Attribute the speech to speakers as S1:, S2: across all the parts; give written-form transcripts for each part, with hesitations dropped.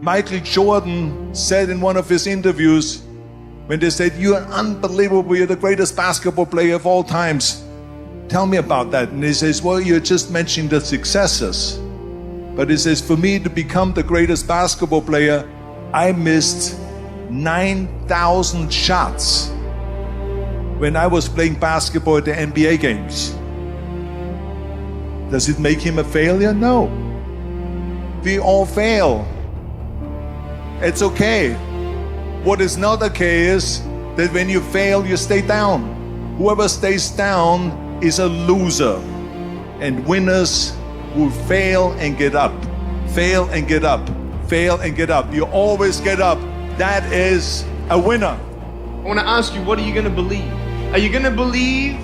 S1: Michael Jordan said in one of his interviews, when they said, "You're unbelievable, you're the greatest basketball player of all times. Tell me about that." And he says, "Well, you're just mentioning the successes." But he says, "For me to become the greatest basketball player, I missed 9,000 shots when I was playing basketball at the NBA games." Does it make him a failure? No. We all fail. It's okay. What is not okay is that when you fail, you stay down. Whoever stays down is a loser. And winners will fail and get up. Fail and get up. Fail and get up. You always get up. That is a winner.
S2: I want to ask you, what are you going to believe? Are you going to believe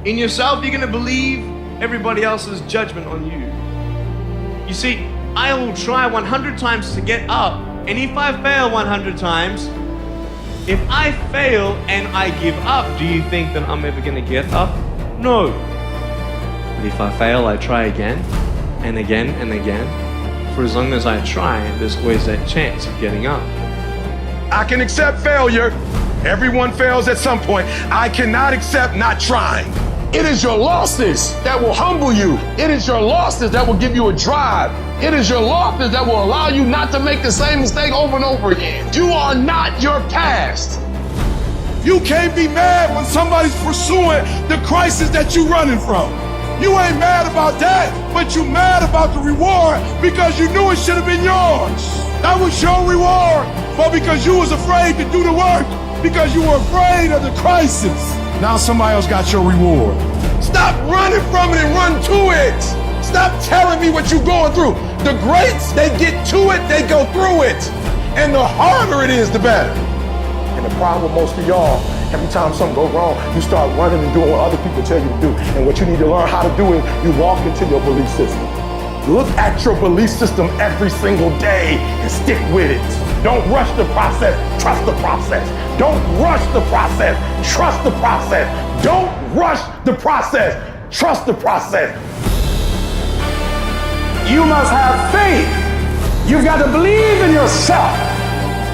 S2: in yourself? Are you going to believe everybody else's judgment on you? You see, I will try 100 times to get up, and if I fail 100 times, if I fail and I give up, do you think that I'm ever going to get up? No. But if I fail, I try again and again and again. For as long as I try, there's always that chance of getting up.
S3: I can accept failure. Everyone fails at some point. I cannot accept not trying. It is your losses that will humble you. It is your losses that will give you a drive. It is your losses that will allow you not to make the same mistake over and over again. You are not your past. You can't be mad when somebody's pursuing the crisis that you're running from. You ain't mad about that, but you mad about the reward because you knew it should have been yours. That was your reward, but because you was afraid to do the work, because you were afraid of the crisis. Now somebody else got your reward. Stop running from it and run to it. Stop telling me what you're going through. The greats, they get to it, they go through it. And the harder it is, the better. And the problem with most of y'all, every time something goes wrong, you start running and doing what other people tell you to do. And what you need to learn how to do is you walk into your belief system. Look at your belief system every single day and stick with it. Don't rush the process, trust the process. Don't rush the process, trust the process. Don't rush the process, trust the process. You must have faith. You've got to believe in yourself.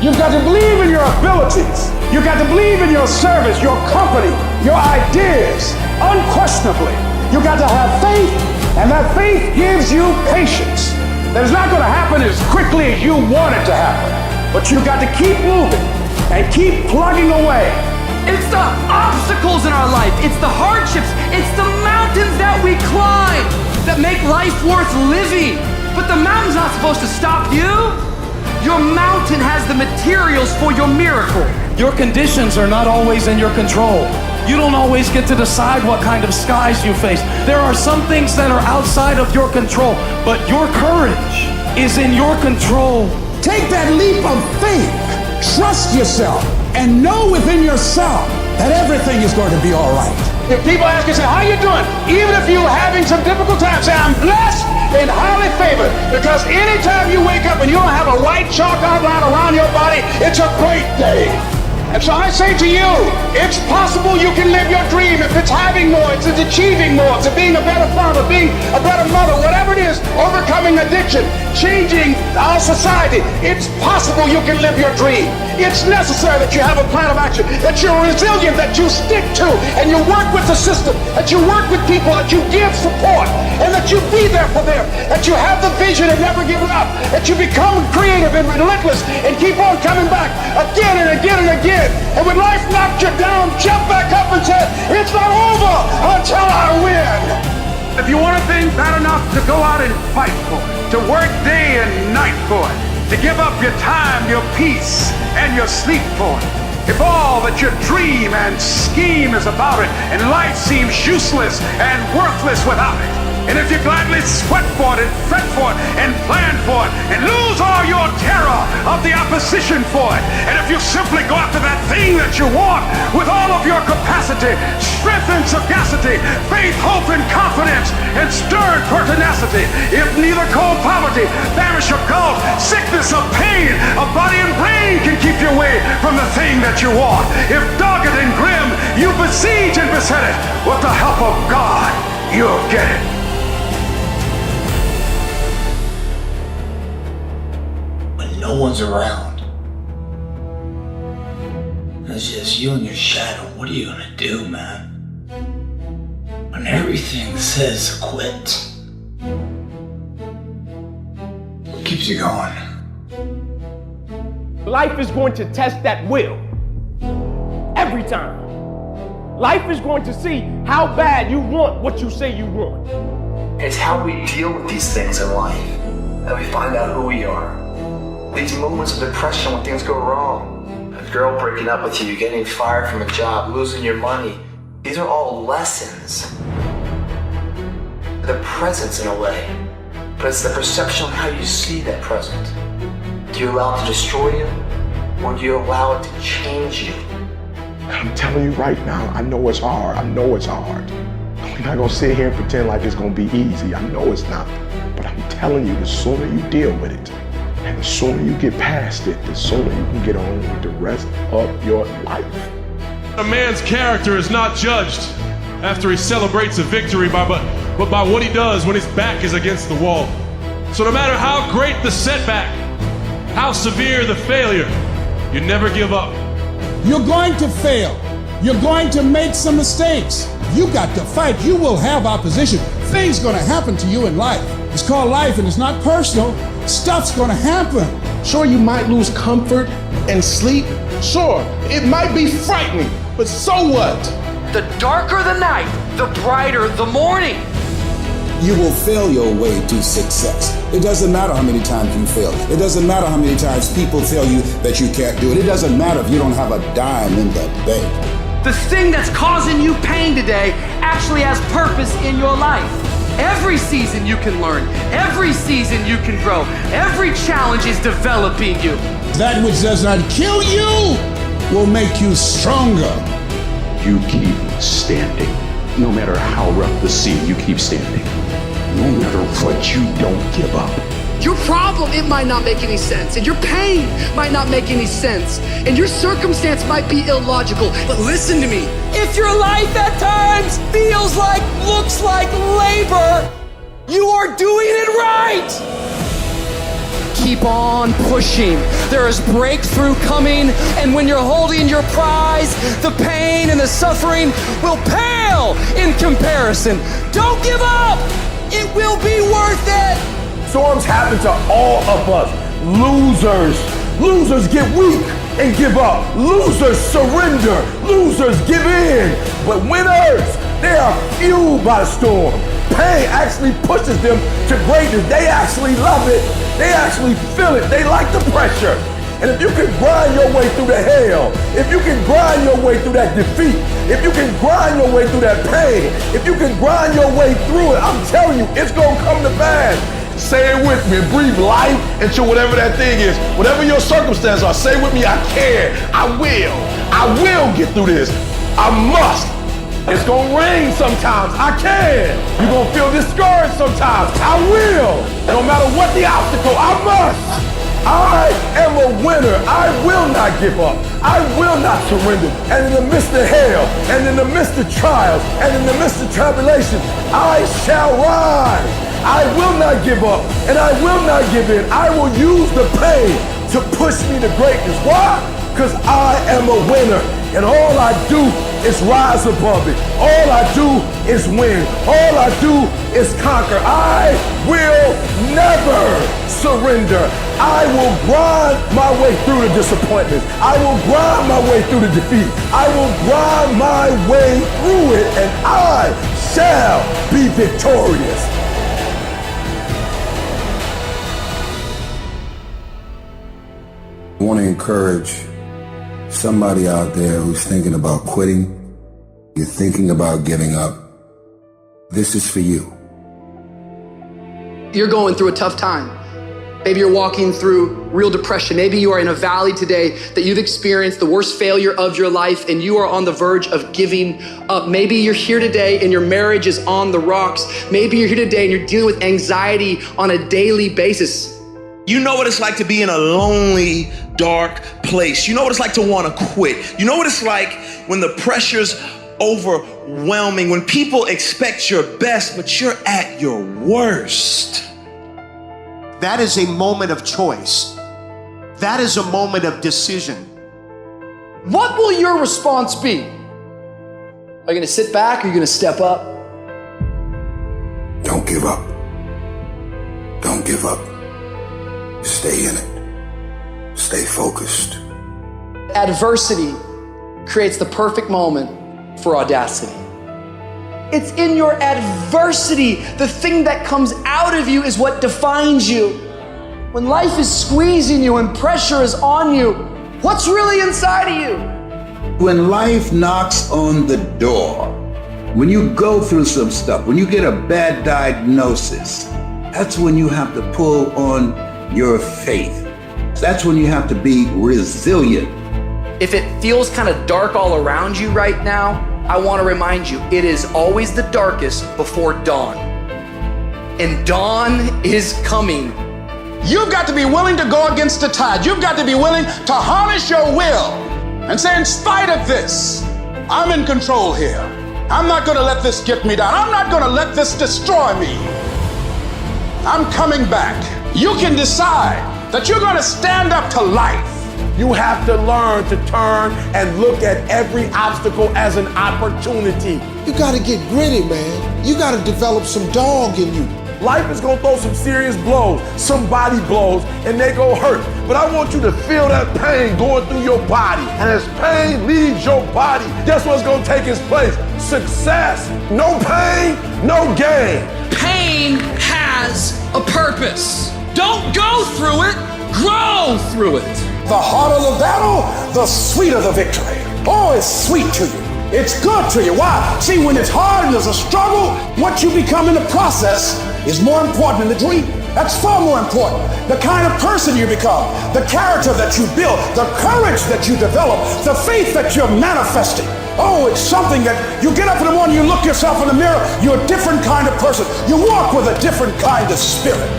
S3: You've got to believe in your abilities. You've got to believe in your service, your company, your ideas, unquestionably. You've got to have faith, and that faith gives you patience. That it's not going to happen as quickly as you want it to happen. But you've got to keep moving and keep plugging away.
S4: It's the obstacles in our life. It's the hardships. It's the mountains that we climb that make life worth living. But the mountain's not supposed to stop you. Your mountain has the materials for your miracle.
S5: Your conditions are not always in your control. You don't always get to decide what kind of skies you face. There are some things that are outside of your control, but your courage is in your control.
S6: Take that leap of faith, trust yourself, and know within yourself that everything is going to be all right.
S3: If people ask you, say, how you doing? Even if you're having some difficult times, say, I'm blessed and highly favored. Because anytime you wake up and you don't have a white chalk outline around your body, it's a great day. And so I say to you, it's possible you can live your dream. If it's having more, it's achieving more, it's being a better father, being a better mother, whatever it is, overcoming addiction, changing our society. It's possible you can live your dream. It's necessary that you have a plan of action, that you're resilient, that you stick to, and you work with the system, that you work with people, that you give support, and that you be there for them, that you have the vision and never give it up, that you become creative and relentless and keep on coming back again and again and again. And when life knocked you down, jump back up and say, it's not over until I win. If you want a thing bad enough to go out and fight for it, to work day and night for it, to give up your time, your peace, and your sleep for it, if all that your dream and scheme is about it, and life seems useless and worthless without it, and if you gladly sweat for it and fret for it and plan for it and lose all your terror of the opposition for it, and if you simply go after that thing that you want with all of your capacity, strength and sagacity, faith, hope and confidence, and stern pertinacity, if neither cold poverty, famish or cold, sickness or pain, of body and brain can keep you away from the thing that you want, if dogged and grim you besiege and beset it, with the help of God, you'll get it.
S7: no one's around. It's just you and your shadow. What are you gonna do, man? When everything says quit, what keeps you going?
S8: Life is going to test that will. Every time. Life is going to see how bad you want what you say you want.
S7: It's how we deal with these things in life that we find out who we are. These moments of depression when things go wrong. A girl breaking up with you, getting fired from a job, losing your money. These are all lessons. The presence in a way. But it's the perception of how you see that present. Do you allow it to destroy you? Or do you allow it to change you?
S9: I'm telling you right now, I know it's hard. I know it's hard. We're not gonna sit here and pretend like it's gonna be easy. I know it's not. But I'm telling you, the sooner you deal with it, and the sooner you get past it, the sooner you can get on with the rest of your life.
S10: A man's character is not judged after he celebrates a victory but by what he does when his back is against the wall. So no matter how great the setback, how severe the failure, you never give up.
S6: You're going to fail. You're going to make some mistakes. You got to fight. You will have opposition. Things going to happen to you in life. It's called life and it's not personal. Stuff's going to happen.
S9: Sure, you might lose comfort and sleep. Sure, it might be frightening, but so what?
S4: The darker the night, the brighter the morning.
S6: You will fail your way to success. It doesn't matter how many times you fail. It doesn't matter how many times people tell you that you can't do it. It doesn't matter if you don't have a dime in the bank.
S4: The thing that's causing you pain today actually has purpose in your life. Every season you can learn. Every season you can grow. Every challenge is developing you.
S6: That which does not kill you will make you stronger.
S11: You keep standing. No matter how rough the sea, you keep standing. No matter what, you don't give up.
S4: Your problem, it might not make any sense, and your pain might not make any sense, and your circumstance might be illogical, but listen to me. If your life at times feels like, looks like labor, you are doing it right. Keep on pushing. There is breakthrough coming, and when you're holding your prize, the pain and the suffering will pale in comparison. Don't give up. It will be worth it.
S9: Storms happen to all of us. Losers. Losers get weak and give up. Losers surrender. Losers give in. But winners, they are fueled by the storm. Pain actually pushes them to greatness. They actually love it. They actually feel it. They like the pressure. And if you can grind your way through the hell, if you can grind your way through that defeat, if you can grind your way through that pain, if you can grind your way through it, I'm telling you, it's going to come to pass. Say it with me. Breathe life into whatever that thing is. Whatever your circumstances are, say with me, I can. I will. I will get through this. I must. It's going to rain sometimes. I can. You're going to feel discouraged sometimes. I will. No matter what the obstacle, I must. I am a winner. I will not give up. I will not surrender. And in the midst of hell, and in the midst of trials, and in the midst of tribulation, I shall rise. I will not give up, and I will not give in. I will use the pain to push me to greatness. Why? Because I am a winner, and all I do is rise above it. All I do is win. All I do is conquer. I will never surrender. I will grind my way through the disappointments. I will grind my way through the defeat. I will grind my way through it, and I shall be victorious.
S6: I want to encourage somebody out there who's thinking about quitting. You're thinking about giving up. This is for you.
S4: You're going through a tough time. Maybe you're walking through real depression. Maybe you are in a valley today that you've experienced the worst failure of your life and you are on the verge of giving up. Maybe you're here today and your marriage is on the rocks. Maybe you're here today and you're dealing with anxiety on a daily basis.
S12: You know what it's like to be in a lonely, dark place. You know what it's like to want to quit. You know what it's like when the pressure's overwhelming, when people expect your best, but you're at your worst.
S13: That is a moment of choice. That is a moment of decision.
S4: What will your response be? Are you going to sit back or are you going to step up?
S9: Don't give up. Don't give up. Stay in it. Stay focused.
S4: Adversity creates the perfect moment for audacity. It's in your adversity. The thing that comes out of you is what defines you. When life is squeezing you and pressure is on you, what's really inside of you?
S6: When life knocks on the door, when you go through some stuff, when you get a bad diagnosis, that's when you have to pull on your faith. That's when you have to be resilient.
S4: If it feels kind of dark all around you right now, I want to remind you, it is always the darkest before dawn. And dawn is coming.
S3: You've got to be willing to go against the tide. You've got to be willing to harness your will and say, in spite of this, I'm in control here. I'm not going to let this get me down. I'm not going to let this destroy me. I'm coming back. You can decide that you're going to stand up to life.
S9: You have to learn to turn and look at every obstacle as an opportunity.
S14: You gotta get gritty, man. You gotta develop some dog in you.
S9: Life is gonna throw some serious blows, some body blows, and they go hurt. But I want you to feel that pain going through your body. And as pain leaves your body, guess what's gonna take its place? Success. No pain, no gain.
S4: Pain has a purpose. Don't go through it, grow through it.
S3: The harder the battle, the sweeter the victory. Oh, it's sweet to you. It's good to you. Why? See, when it's hard and there's a struggle, what you become in the process is more important than the dream. That's far more important. The kind of person you become, the character that you build, the courage that you develop, the faith that you're manifesting. Oh, it's something that you get up in the morning, you look yourself in the mirror, you're a different kind of person. You walk with a different kind of spirit.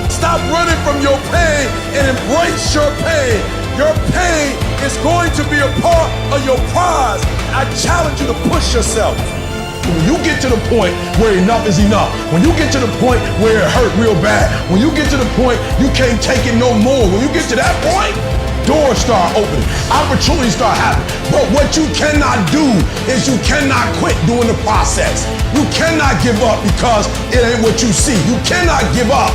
S9: Stop running from your pain and embrace your pain. Your pain is going to be a part of your prize. I challenge you to push yourself. When you get to the point where enough is enough, when you get to the point where it hurt real bad, when you get to the point you can't take it no more, when you get to that point, doors start opening, opportunities start happening. But what you cannot do is you cannot quit doing the process. You cannot give up because it ain't what you see. You cannot give up.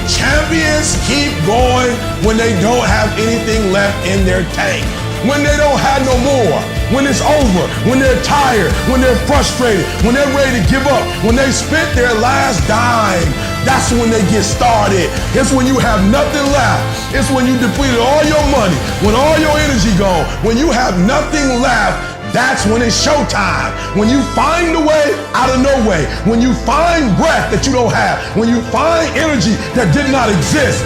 S9: Champions keep going when they don't have anything left in their tank. When they don't have no more. When it's over. When they're tired. When they're frustrated. When they're ready to give up. When they spent their last dime. That's when they get started. It's when you have nothing left. It's when you depleted all your money. When all your energy gone. When you have nothing left. That's when it's showtime. When you find a way out of no way. When you find breath that you don't have. When you find energy that did not exist.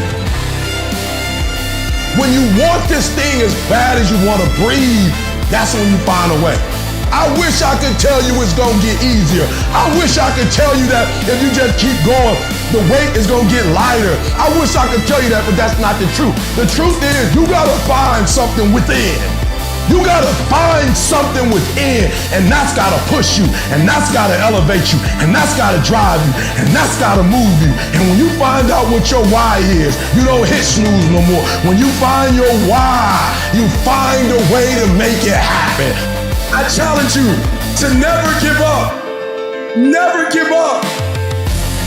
S9: When you want this thing as bad as you want to breathe, that's when you find a way. I wish I could tell you it's gonna get easier. I wish I could tell you that if you just keep going, the weight is gonna get lighter. I wish I could tell you that, but that's not the truth. The truth is you gotta find something within. You gotta find something within, and that's gotta push you, and that's gotta elevate you, and that's gotta drive you, and that's gotta move you. And when you find out what your why is, you don't hit snooze no more. When you find your why, you find a way to make it happen. I challenge you to never give up. Never give up.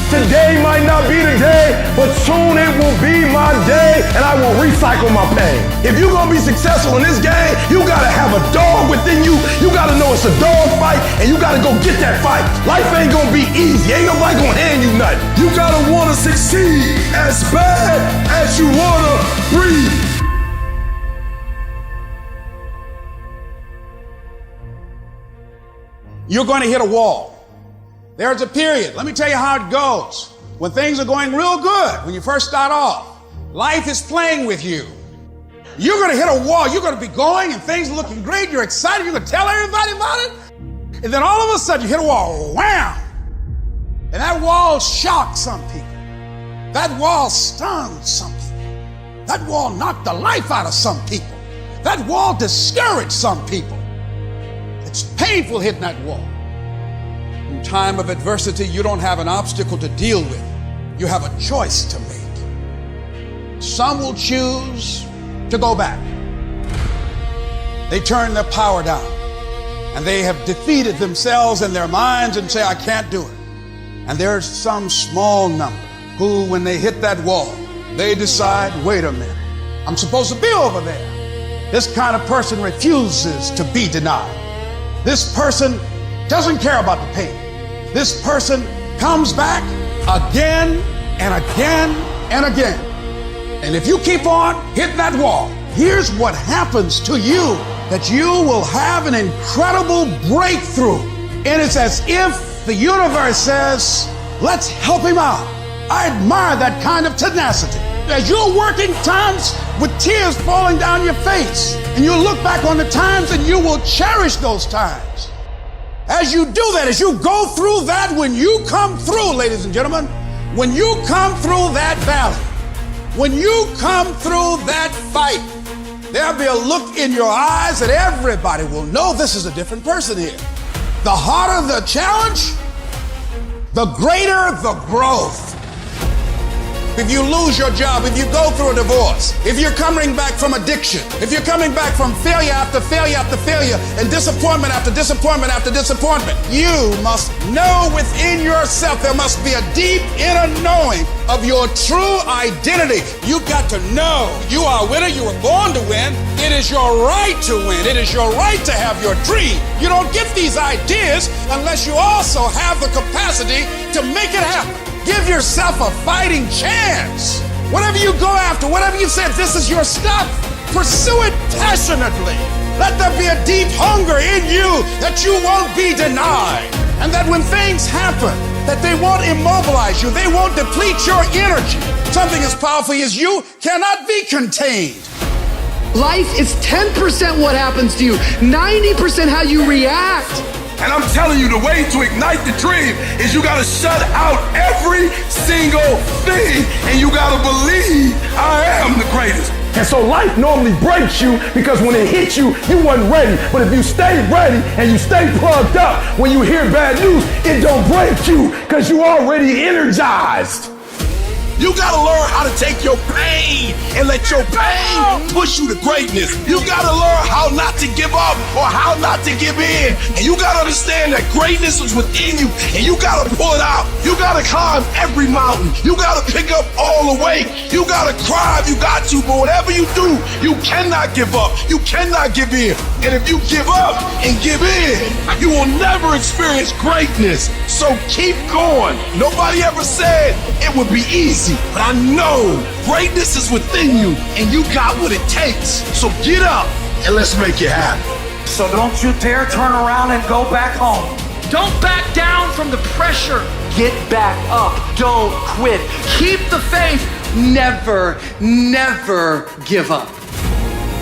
S9: Today might not be the day, but soon it will be my day, and I will recycle my pain. If you're gonna be successful in this game, you gotta have a dog within you. You gotta know it's a dog fight, and you gotta go get that fight. Life ain't gonna be easy. Ain't nobody gonna hand you nothing. You gotta wanna succeed as bad as you wanna breathe.
S3: You're going to hit a wall. There's a period. Let me tell you how it goes. When things are going real good, when you first start off, life is playing with you. You're going to hit a wall. You're going to be going and things are looking great. You're excited. You're going to tell everybody about it. And then all of a sudden you hit a wall. Wham! And that wall shocked some people. That wall stunned some people. That wall knocked the life out of some people. That wall discouraged some people. It's painful hitting that wall. In time of adversity, you don't have an obstacle to deal with. You have a choice to make.
S6: Some will choose to go back. They turn their power down, and they have defeated themselves in their minds and say, I can't do it. And there's some small number who, when they hit that wall, they decide, wait a minute, I'm supposed to be over there. This kind of person refuses to be denied. This person doesn't care about the pain. This person comes back again and again and again. And if you keep on hitting that wall, here's what happens to you, that you will have an incredible breakthrough. And it's as if the universe says, let's help him out. I admire that kind of tenacity. As you're working times with tears falling down your face, and you look back on the times and you will cherish those times. As you do that, as you go through that, when you come through, ladies and gentlemen, when you come through that valley, when you come through that fight, there'll be a look in your eyes that everybody will know this is a different person here. The harder the challenge, the greater the growth. If you lose your job, if you go through a divorce, if you're coming back from addiction, if you're coming back from failure after failure after failure and disappointment after disappointment after disappointment, you must know within yourself, there must be a deep inner knowing of your true identity. You got to know you are a winner. You were born to win. It is your right to win. It is your right to have your dream. You don't get these ideas unless you also have the capacity to make it happen. Give yourself a fighting chance. Whatever you go after, whatever you said, this is your stuff, pursue it passionately. Let there be a deep hunger in you that you won't be denied. And that when things happen, that they won't immobilize you, they won't deplete your energy. Something as powerful as you cannot be contained.
S4: Life is 10% what happens to you, 90% how you react.
S9: And I'm telling you, the way to ignite the dream is you gotta shut out every single thing, and you gotta believe I am the greatest. And so life normally breaks you because when it hits you, you wasn't ready. But if you stay ready and you stay plugged up, when you hear bad news, it don't break you because you already energized. You gotta learn how to take your pain and let your pain push you to greatness. You gotta learn how not to give up or how not to give in. And you gotta understand that greatness is within you and you gotta pull it out. You gotta climb every mountain. You gotta pick up all the weight. You gotta cry if you got to, but whatever you do, you cannot give up. You cannot give in. And if you give up and give in, you will never experience greatness. So keep going. Nobody ever said it would be easy. But I know greatness is within you and you got what it takes. So get up and let's make it happen.
S5: So don't you dare turn around and go back home.
S4: Don't back down from the pressure. Get back up. Don't quit. Keep the faith. Never, never give up.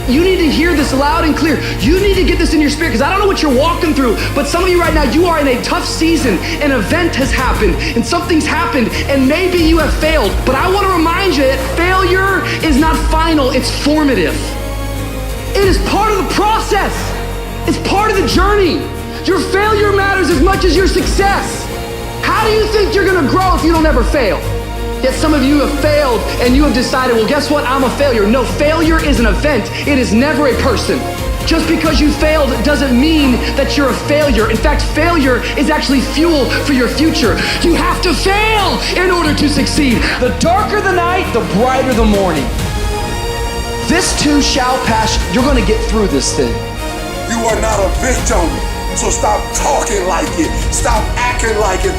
S4: You need to hear this loud and clear. You need to get this in your spirit, because I don't know what you're walking through, but some of you right now, you are in a tough season. An event has happened and something's happened and maybe you have failed. But I want to remind you that failure is not final, it's formative. It is part of the process. It's part of the journey. Your failure matters as much as your success. How do you think you're gonna grow if you don't ever fail? Yet some of you have failed and you have decided, well, guess what? I'm a failure. No, failure is an event. It is never a person. Just because you failed doesn't mean that you're a failure. In fact, failure is actually fuel for your future. You have to fail in order to succeed. The darker the night, the brighter the morning. This too shall pass. You're gonna get through this thing.
S9: You are not a victim, so stop talking like it. Stop acting like it.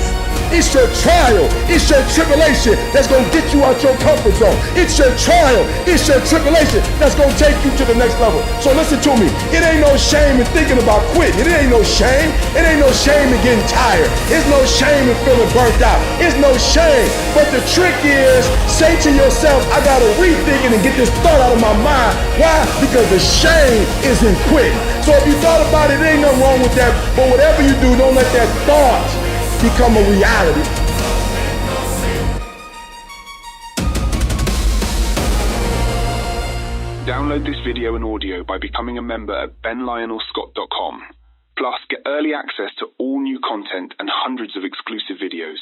S9: It's your trial, it's your tribulation that's gonna get you out your comfort zone. It's your trial, it's your tribulation that's gonna take you to the next level. So listen to me, it ain't no shame in thinking about quitting. It ain't no shame. It ain't no shame in getting tired. It's no shame in feeling burnt out. It's no shame. But the trick is, say to yourself, I gotta rethink it and get this thought out of my mind. Why? Because the shame is in quitting. So if you thought about it, there ain't nothing wrong with that. But whatever you do, don't let that thought become a reality.
S15: Download this video and audio by becoming a member at benlionelscott.com. Plus, get early access to all new content and hundreds of exclusive videos.